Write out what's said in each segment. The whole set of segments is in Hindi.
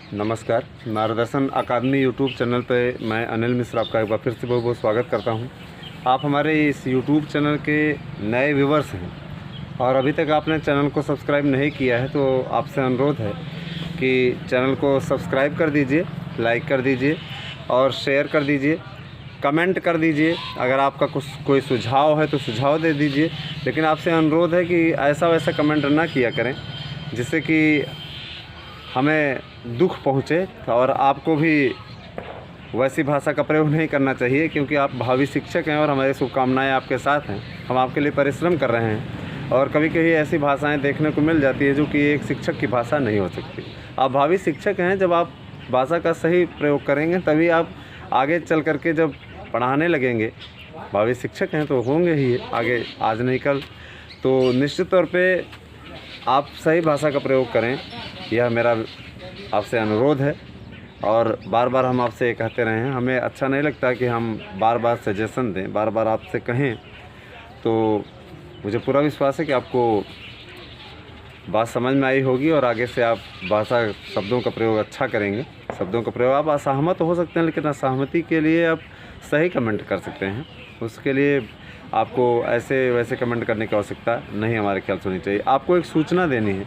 नमस्कार। मार्गदर्शन अकादमी यूट्यूब चैनल पे मैं अनिल मिश्रा आपका एक बार फिर से बहुत बहुत स्वागत करता हूं। आप हमारे इस यूट्यूब चैनल के नए व्यूवर्स हैं और अभी तक आपने चैनल को सब्सक्राइब नहीं किया है तो आपसे अनुरोध है कि चैनल को सब्सक्राइब कर दीजिए, लाइक कर दीजिए और शेयर कर दीजिए, कमेंट कर दीजिए। अगर आपका कुछ कोई सुझाव है तो सुझाव दे दीजिए, लेकिन आपसे अनुरोध है कि ऐसा वैसा कमेंट ना किया करें जिससे कि हमें दुख पहुँचे और आपको भी वैसी भाषा का प्रयोग नहीं करना चाहिए, क्योंकि आप भावी शिक्षक हैं और हमारी शुभकामनाएं आपके साथ हैं। हम आपके लिए परिश्रम कर रहे हैं और कभी कभी ऐसी भाषाएं देखने को मिल जाती है जो कि एक शिक्षक की भाषा नहीं हो सकती। आप भावी शिक्षक हैं, जब आप भाषा का सही प्रयोग करेंगे तभी आप आगे चल कर के जब पढ़ाने लगेंगे, भावी शिक्षक हैं तो होंगे ही आगे, आज नहीं कल। तो निश्चित तौर पे आप सही भाषा का प्रयोग करें, यह मेरा आपसे अनुरोध है। और बार बार हम आपसे कहते रहे हैं, हमें अच्छा नहीं लगता कि हम बार बार सजेशन दें, बार बार आपसे कहें। तो मुझे पूरा विश्वास है कि आपको बात समझ में आई होगी और आगे से आप भाषा शब्दों का प्रयोग अच्छा करेंगे। शब्दों का प्रयोग आप असहमत हो सकते हैं, लेकिन असहमति के लिए आप सही कमेंट कर सकते हैं। उसके लिए आपको ऐसे वैसे कमेंट करने की आवश्यकता नहीं हमारे ख्याल से होनी चाहिए। आपको एक सूचना देनी है,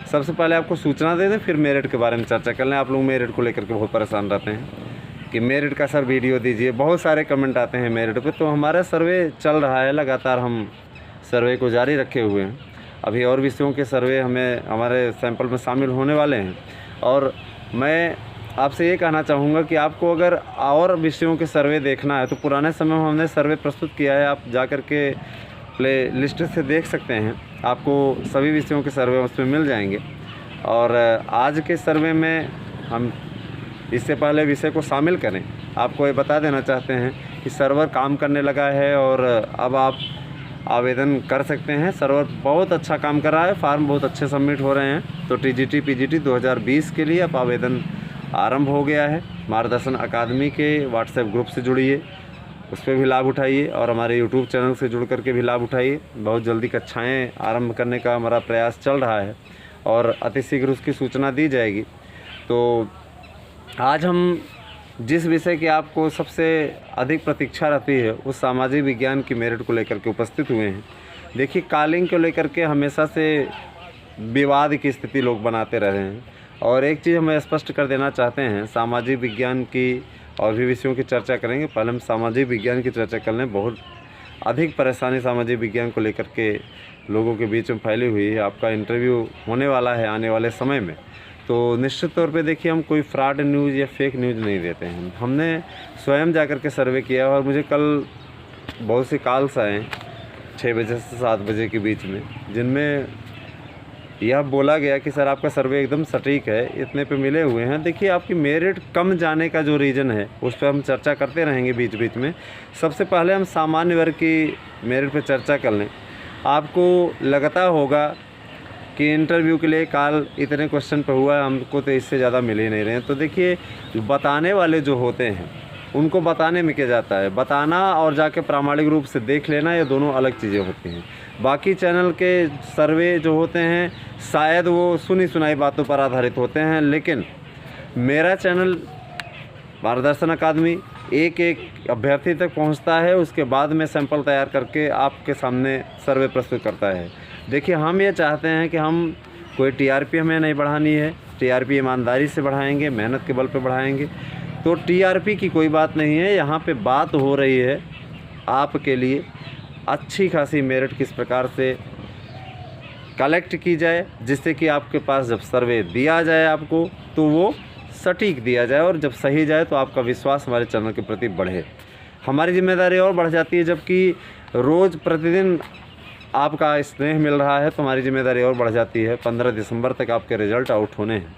सबसे पहले आपको सूचना दे दें, फिर मेरिट के बारे में चर्चा कर लें। आप लोग मेरिट को लेकर के बहुत परेशान रहते हैं कि मेरिट का सर वीडियो दीजिए, बहुत सारे कमेंट आते हैं मेरिट पे। तो हमारा सर्वे चल रहा है, लगातार हम सर्वे को जारी रखे हुए हैं। अभी और विषयों के सर्वे हमारे सैंपल में शामिल होने वाले हैं और मैं आपसे ये कहना चाहूँगा कि आपको अगर और विषयों के सर्वे देखना है तो पुराने समय में हमने सर्वे प्रस्तुत किया है, आप जा कर के प्ले लिस्ट से देख सकते हैं। आपको सभी विषयों के सर्वे उसमें मिल जाएंगे। और आज के सर्वे में हम इससे पहले विषय को शामिल करें, आपको ये बता देना चाहते हैं कि सर्वर काम करने लगा है और अब आप आवेदन कर सकते हैं। सर्वर बहुत अच्छा काम कर रहा है, फॉर्म बहुत अच्छे सबमिट हो रहे हैं। तो टीजीटी पीजीटी 2020 के लिए अब आवेदन आरंभ हो गया है। मार्गदर्शन अकादमी के व्हाट्सएप ग्रुप से जुड़िए, उस पर भी लाभ उठाइए और हमारे यूट्यूब चैनल से जुड़ करके भी लाभ उठाइए। बहुत जल्दी कक्षाएं आरंभ करने का हमारा प्रयास चल रहा है और अतिशीघ्र उसकी सूचना दी जाएगी। तो आज हम जिस विषय की आपको सबसे अधिक प्रतीक्षा रहती है, उस सामाजिक विज्ञान की मेरिट को लेकर के उपस्थित हुए हैं। देखिए, कॉलिंग को लेकर के हमेशा से विवाद की स्थिति लोग बनाते रहे हैं और एक चीज़ हमें स्पष्ट कर देना चाहते हैं, सामाजिक विज्ञान की और भी विषयों की चर्चा करेंगे, पहले हम सामाजिक विज्ञान की चर्चा कर लें। बहुत अधिक परेशानी सामाजिक विज्ञान को लेकर के लोगों के बीच में फैली हुई है। आपका इंटरव्यू होने वाला है आने वाले समय में, तो निश्चित तौर पे देखिए, हम कोई फ्रॉड न्यूज़ या फेक न्यूज़ नहीं देते हैं। हमने स्वयं जा कर के सर्वे किया और मुझे कल बहुत सी कॉल्स आए 6 बजे से 7 बजे के बीच में, जिनमें यह बोला गया कि सर आपका सर्वे एकदम सटीक है, इतने पे मिले हुए हैं। देखिए, आपकी मेरिट कम जाने का जो रीज़न है उस पर हम चर्चा करते रहेंगे बीच बीच में। सबसे पहले हम सामान्य वर्ग की मेरिट पे चर्चा कर लें। आपको लगता होगा कि इंटरव्यू के लिए कॉल इतने क्वेश्चन पे हुआ है, हमको तो इससे ज़्यादा मिल ही नहीं रहे हैं। तो देखिए, बताने वाले जो होते हैं उनको बताने में क्या जाता है, बताना और जाके प्रामाणिक रूप से देख लेना, ये दोनों अलग चीज़ें होती हैं। बाकी चैनल के सर्वे जो होते हैं शायद वो सुनी सुनाई बातों पर आधारित होते हैं, लेकिन मेरा चैनल मार्गदर्शन अकादमी एक एक अभ्यर्थी तक पहुंचता है, उसके बाद में सैंपल तैयार करके आपके सामने सर्वे प्रस्तुत करता है। देखिए, हम ये चाहते हैं कि हम कोई टीआरपी हमें नहीं बढ़ानी है, टीआरपी ईमानदारी से बढ़ाएंगे, मेहनत के बल पे बढ़ाएंगे। तो टीआरपी की कोई बात नहीं है, यहाँ पे बात हो रही है आपके लिए अच्छी खासी मेरिट किस प्रकार से कलेक्ट की जाए, जिससे कि आपके पास जब सर्वे दिया जाए आपको तो वो सटीक दिया जाए और जब सही जाए तो आपका विश्वास हमारे चैनल के प्रति बढ़े। हमारी जिम्मेदारी और बढ़ जाती है, जबकि रोज़ प्रतिदिन आपका स्नेह मिल रहा है तो हमारी जिम्मेदारी और बढ़ जाती है। 15 दिसंबर तक आपके रिज़ल्ट आउट होने हैं,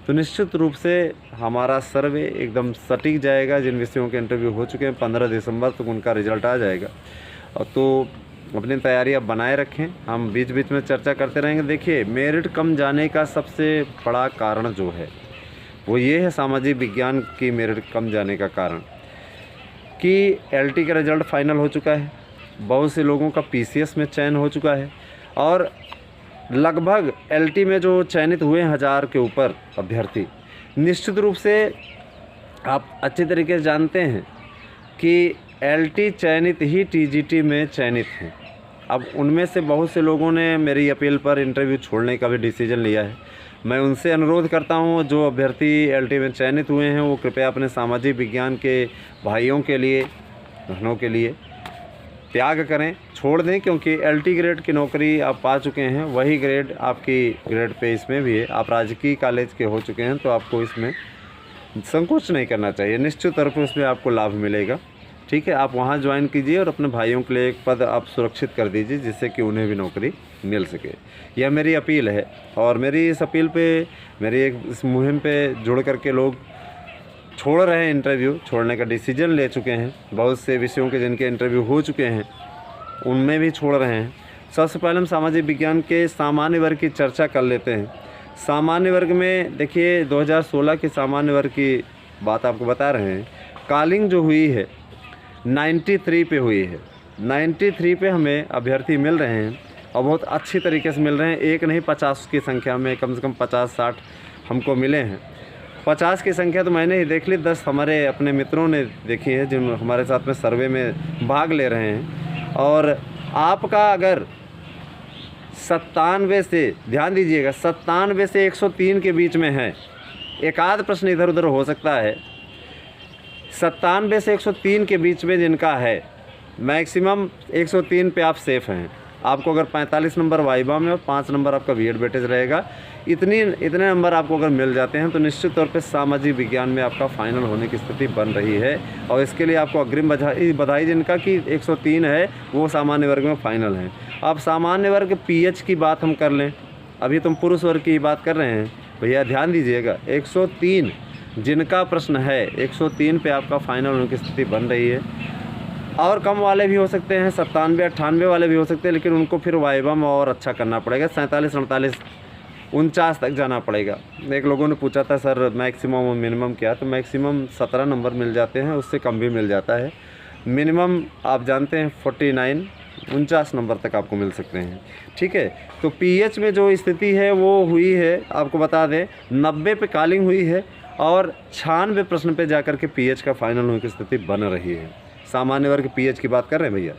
तो निश्चित रूप से हमारा सर्वे एकदम सटीक जाएगा। जिन विषयों के इंटरव्यू हो चुके हैं 15 दिसंबर तक उनका रिज़ल्ट आ जाएगा। तो अपनी तैयारी आप बनाए रखें, हम बीच बीच में चर्चा करते रहेंगे। देखिए, मेरिट कम जाने का सबसे बड़ा कारण जो है वो ये है, सामाजिक विज्ञान की मेरिट कम जाने का कारण कि एलटी का रिज़ल्ट फाइनल हो चुका है, बहुत से लोगों का पीसीएस में चयन हो चुका है और लगभग एलटी में जो चयनित हुए 1000 के ऊपर अभ्यर्थी, निश्चित रूप से आप अच्छी तरीके से जानते हैं कि LT चयनित ही TGT में चयनित हैं। अब उनमें से बहुत से लोगों ने मेरी अपील पर इंटरव्यू छोड़ने का भी डिसीजन लिया है। मैं उनसे अनुरोध करता हूं, जो अभ्यर्थी LT में चयनित हुए हैं वो कृपया अपने सामाजिक विज्ञान के भाइयों के लिए, बहनों के लिए त्याग करें, छोड़ दें, क्योंकि LT ग्रेड की नौकरी आप पा चुके हैं, वही ग्रेड आपकी ग्रेड पे इसमें भी है। आप राजकीय कॉलेज के हो चुके हैं तो आपको इसमें संकोच नहीं करना चाहिए, निश्चित तौर पर उसमें आपको लाभ मिलेगा। ठीक है, आप वहाँ ज्वाइन कीजिए और अपने भाइयों के लिए एक पद आप सुरक्षित कर दीजिए, जिससे कि उन्हें भी नौकरी मिल सके। यह मेरी अपील है, और मेरी इस अपील पे, मेरी एक इस मुहिम पे जुड़ करके लोग छोड़ रहे हैं, इंटरव्यू छोड़ने का डिसीजन ले चुके हैं। बहुत से विषयों के जिनके इंटरव्यू हो चुके हैं उनमें भी छोड़ रहे हैं। सबसे पहले हम सामाजिक विज्ञान के सामान्य वर्ग की चर्चा कर लेते हैं। सामान्य वर्ग में देखिए 2016 के सामान्य वर्ग की बात आपको बता रहे हैं। कॉलिंग जो हुई है 93 पे हुई है। 93 पे हमें अभ्यर्थी मिल रहे हैं, और बहुत अच्छी तरीके से मिल रहे हैं। एक नहीं 50 की संख्या में, कम से कम 50-60 हमको मिले हैं। 50 की संख्या तो मैंने ही देख ली, 10 हमारे अपने मित्रों ने देखी है जिन हमारे साथ में सर्वे में भाग ले रहे हैं। और आपका अगर 97 से, ध्यान दीजिएगा, 97 से 103 के बीच में है, एक आध प्रश्न इधर उधर हो सकता है। 97 से 103 के बीच में जिनका है, मैक्सिमम 103 पे आप सेफ़ हैं। आपको अगर 45 नंबर वाइवा में और 5 नंबर आपका बीएड वेटेज रहेगा, इतने नंबर आपको अगर मिल जाते हैं तो निश्चित तौर पे सामाजिक विज्ञान में आपका फाइनल होने की स्थिति बन रही है। और इसके लिए आपको अग्रिम बधाई जिनका कि 103 है वो सामान्य वर्ग में फ़ाइनल हैं। अब सामान्य वर्ग PH की बात हम कर लें, अभी तुम पुरुष वर्ग की बात कर रहे हैं। भैया ध्यान दीजिएगा, 103 जिनका प्रश्न है, 103 पे आपका फाइनल होने की स्थिति बन रही है। और कम वाले भी हो सकते हैं, 97-98 वाले भी हो सकते हैं, लेकिन उनको फिर वाइवा में और अच्छा करना पड़ेगा। 47, 48, 49 तक जाना पड़ेगा। एक लोगों ने पूछा था सर मैक्सिमम और मिनिमम क्या, तो मैक्सिमम 17 नंबर मिल जाते हैं, उससे कम भी मिल जाता है। मिनिमम आप जानते हैं 49, 49 नंबर तक आपको मिल सकते हैं। ठीक है, तो PH में जो स्थिति है वो हुई है, आपको बता दें 90 पे कॉलिंग हुई है, और 96 प्रश्न पे जाकर के PH का फाइनल होने की स्थिति बन रही है। सामान्य वर्ग PH की बात कर रहे हैं भैया।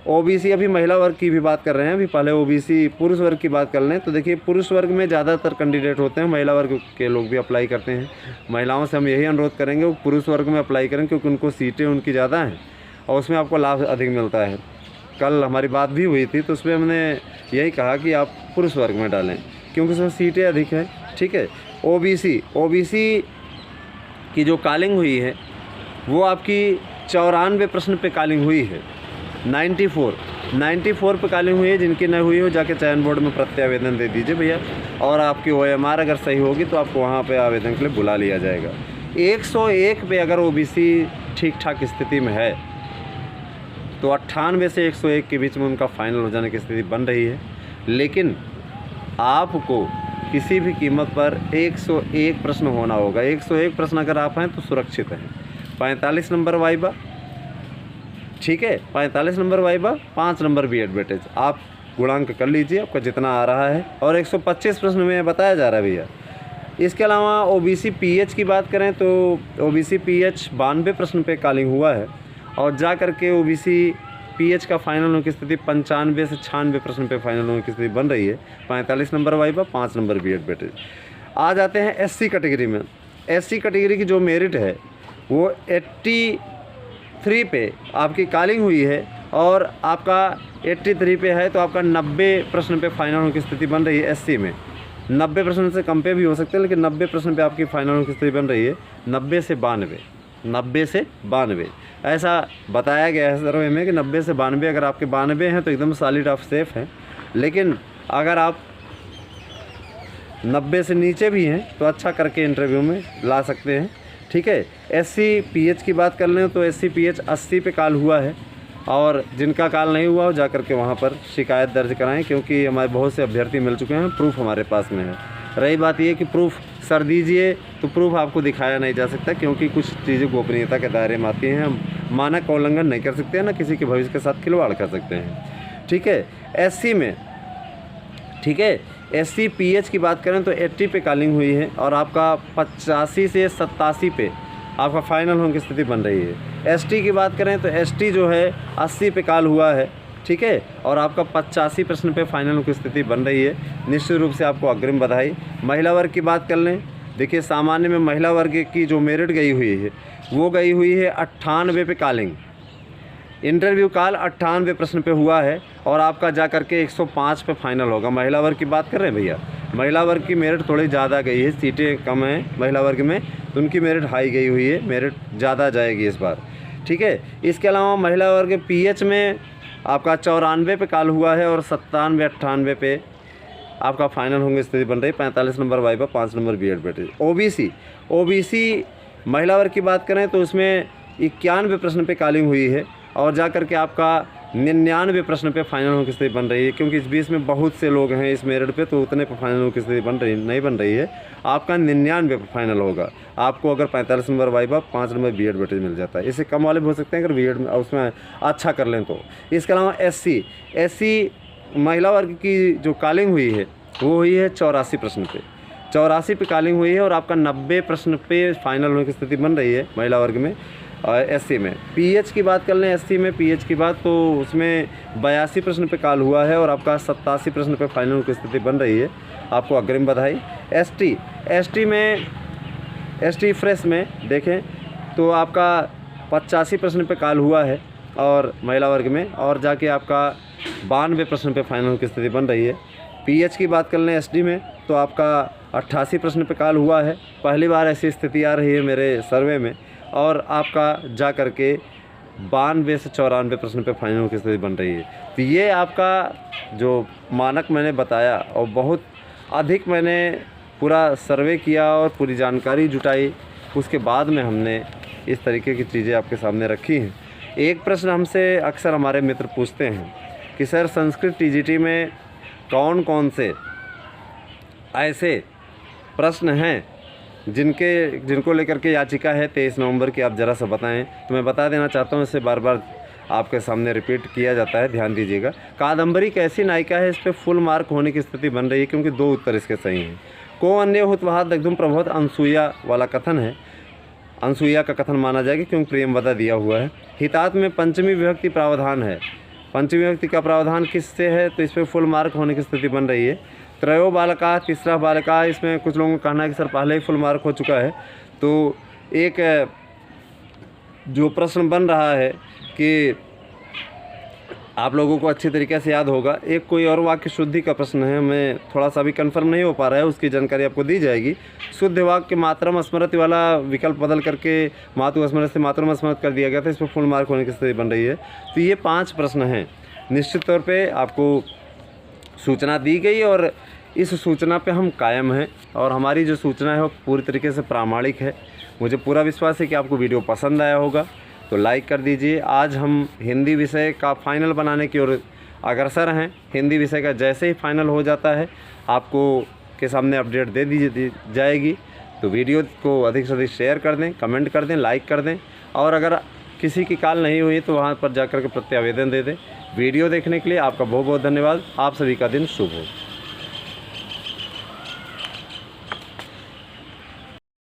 OBC अभी महिला वर्ग की भी बात कर रहे हैं। अभी पहले OBC पुरुष वर्ग की बात कर लें तो देखिए, पुरुष वर्ग में ज़्यादातर कैंडिडेट होते हैं, महिला वर्ग के लोग भी अप्लाई करते हैं। महिलाओं से हम यही अनुरोध करेंगे वो पुरुष वर्ग में अप्लाई करें, क्योंकि उनको सीटें उनकी ज़्यादा हैं और उसमें आपको लाभ अधिक मिलता है। कल हमारी बात भी हुई थी तो उसमें हमने यही कहा कि आप पुरुष वर्ग में डालें, क्योंकि उसमें सीटें अधिक हैं। ठीक है, OBC की जो कॉलिंग हुई है वो आपकी 94 प्रश्न पे कॉलिंग हुई है। 94 पे कॉलिंग हुई है। जिनकी न हुई हो जाके चयन बोर्ड में प्रत्यावेदन दे दीजिए भैया, और आपकी OMR अगर सही होगी तो आपको वहाँ पे आवेदन के लिए बुला लिया जाएगा। 101 पे अगर OBC ठीक ठाक स्थिति में है तो 98 से 101 के बीच में उनका फाइनल हो जाने की स्थिति बन रही है। लेकिन आपको किसी भी कीमत पर 101 प्रश्न होना होगा। 101 प्रश्न अगर आप हैं तो सुरक्षित हैं। 45 नंबर वाइवा, ठीक है, 45 number viva, 5 number BEd weightage, आप गुणांक कर लीजिए आपका जितना आ रहा है। और 125 प्रश्न में बताया जा रहा है भैया। इसके अलावा OBC PH की बात करें तो OBC PH 92 प्रश्न पे कॉलिंग हुआ है, और जा करके OBC PH का फाइनल होने की स्थिति 95 से 96 प्रश्न पे फाइनल होने की स्थिति बन रही है। 45 number viva, 5 number BEd weightage. आ जाते हैं SC कैटेगरी में। SC कैटेगरी की जो मेरिट है वो 83 पे आपकी कॉलिंग हुई है, और आपका 83 पे है तो आपका 90 प्रश्न पे फाइनल होने की स्थिति बन रही है। SC में 90 प्रश्न से कम पे भी हो सकते हैं, लेकिन 90 प्रश्न पे आपकी फाइनल होने की स्थिति बन रही है। 90 से 92 ऐसा बताया गया है सर्वे में कि 90 से 92, अगर आपके 92 हैं तो एकदम सॉलिड आप सेफ़ हैं। लेकिन अगर आप 90 से नीचे भी हैं तो अच्छा करके इंटरव्यू में ला सकते हैं। ठीक है, SC PH की बात कर लें तो SC PH 80 पे कॉल हुआ है, और जिनका कॉल नहीं हुआ हो जा करके वहाँ पर शिकायत दर्ज कराएं, क्योंकि हमारे बहुत से अभ्यर्थी मिल चुके हैं, प्रूफ हमारे पास में है। रही बात ये कि प्रूफ सर दीजिए तो प्रूफ आपको दिखाया नहीं जा सकता, क्योंकि कुछ चीज़ें गोपनीयता के दायरे में आती हैं। हम मानक का उल्लंघन नहीं कर सकते हैं, ना किसी के भविष्य के साथ खिलवाड़ कर सकते हैं। ठीक है, SC में, ठीक है, SC PH की बात करें तो 80 पे कॉलिंग हुई है और आपका 85 से 87 पे आपका फाइनल होने की स्थिति बन रही है। ST की बात करें तो ST जो है 80 पे कॉल हुआ है, ठीक है, और आपका 85 प्रश्न पे फाइनल की स्थिति बन रही है। निश्चित रूप से आपको अग्रिम बधाई। महिला वर्ग की बात कर लें, देखिए सामान्य में महिला वर्ग की जो मेरिट गई हुई है वो गई हुई है 98 पे कॉलिंग। इंटरव्यू कॉल 98 प्रश्न पे हुआ है और आपका जा करके 105 पे फाइनल होगा। महिला वर्ग की बात कर रहे हैं भैया, महिला वर्ग की मेरिट थोड़ी ज़्यादा गई है, सीटें कम हैं महिला वर्ग में, तो उनकी मेरिट हाई गई हुई है, मेरिट ज़्यादा जाएगी इस बार, ठीक है। इसके अलावा महिला वर्ग PH में आपका 94 पे कॉल हुआ है और 97 98 पे आपका फाइनल होंगे स्थिति बन रही है। 45 नंबर वाइवा, 5 नंबर B.Ed बैठे। OBC महिला वर्ग की बात करें तो उसमें 91 प्रश्न पे कॉलिंग हुई है और जा कर के आपका 99 प्रश्न पे फाइनल होने की स्थिति बन रही है, क्योंकि इस बीच में बहुत से लोग हैं इस मेरिट पे, तो उतने पे फाइनल होने की स्थिति नहीं बन रही है। आपका 99 पे फाइनल होगा। आपको अगर 45 नंबर वाइवा, 5 नंबर B.Ed बैठेज मिल जाता है। इससे कम वाले भी हो सकते हैं अगर B.Ed में उसमें अच्छा कर लें तो। इसके अलावा SC महिला वर्ग की जो कॉलिंग हुई है वो हुई है 84 प्रश्न पे, 84 पे कॉलिंग हुई है और आपका 90 प्रश्न पे फाइनल होने की स्थिति बन रही है महिला वर्ग में। और SC में PH की बात कर लें, SC में PH की बात तो उसमें 82 प्रश्न पे कॉल हुआ है और आपका 87 प्रश्न पे फाइनल की स्थिति बन रही है। आपको अग्रिम बधाई। ST फ्रेश में देखें तो आपका 85 प्रश्न पे कॉल हुआ है और महिला वर्ग में, और जाके आपका 92 प्रश्न पे फाइनल की स्थिति बन रही है। PH की बात कर लें ST में तो आपका 88 प्रश्न पे कॉल हुआ है। पहली बार ऐसी स्थिति आ रही है मेरे सर्वे में, और आपका जा कर के 92 से 94 प्रश्न पे फाइनल की स्थिति बन रही है। तो ये आपका जो मानक मैंने बताया और बहुत अधिक मैंने पूरा सर्वे किया और पूरी जानकारी जुटाई, उसके बाद में हमने इस तरीके की चीज़ें आपके सामने रखी हैं। एक प्रश्न हमसे अक्सर हमारे मित्र पूछते हैं कि सर संस्कृत TGT में कौन कौन से ऐसे प्रश्न हैं जिनको लेकर के याचिका है 23 नवंबर की, आप ज़रा सा बताएं। तो मैं बता देना चाहता हूं, इसे बार बार आपके सामने रिपीट किया जाता है, ध्यान दीजिएगा। कादम्बरी कैसी नायिका है, इस पर फुल मार्क होने की स्थिति बन रही है क्योंकि 2 उत्तर इसके सही हैं। को अन्य हुतवाद दग्धुम प्रभवत, अनसुईया वाला कथन है, अनसुईया का कथन माना जाएगा क्योंकि प्रियंवदा दिया हुआ है। हितात में पंचमी विभक्ति प्रावधान है, पंचमी विभक्ति का प्रावधान किससे है, तो इस पर फुल मार्क होने की स्थिति बन रही है। त्रयो बालका, तीसरा बालका, इसमें कुछ लोगों का कहना है कि सर पहले ही फुल मार्क हो चुका है। तो एक जो प्रश्न बन रहा है कि आप लोगों को अच्छी तरीके से याद होगा, एक कोई और वाक्य शुद्धि का प्रश्न है, मैं थोड़ा सा भी कंफर्म नहीं हो पा रहा है, उसकी जानकारी आपको दी जाएगी। शुद्ध वाक्य मात्रम स्मृति वाला विकल्प बदल करके मातु स्मृति से मातरम स्मृत कर दिया गया था, इस पर फुल मार्क होने की स्थिति बन रही है। तो ये 5 प्रश्न हैं, निश्चित तौर पर आपको सूचना दी गई और इस सूचना पे हम कायम हैं और हमारी जो सूचना है वो पूरी तरीके से प्रामाणिक है। मुझे पूरा विश्वास है कि आपको वीडियो पसंद आया होगा, तो लाइक कर दीजिए। आज हम हिंदी विषय का फाइनल बनाने की ओर अग्रसर हैं। हिंदी विषय का जैसे ही फाइनल हो जाता है आपको के सामने अपडेट दे दी जाएगी। तो वीडियो को अधिक से अधिक शेयर कर दें, कमेंट कर दें, लाइक कर दें, और अगर किसी की कॉल नहीं हुई तो वहाँ पर जाकर के प्रत्यावेदन दे दें। वीडियो देखने के लिए आपका बहुत बहुत धन्यवाद। आप सभी का दिन शुभ हो।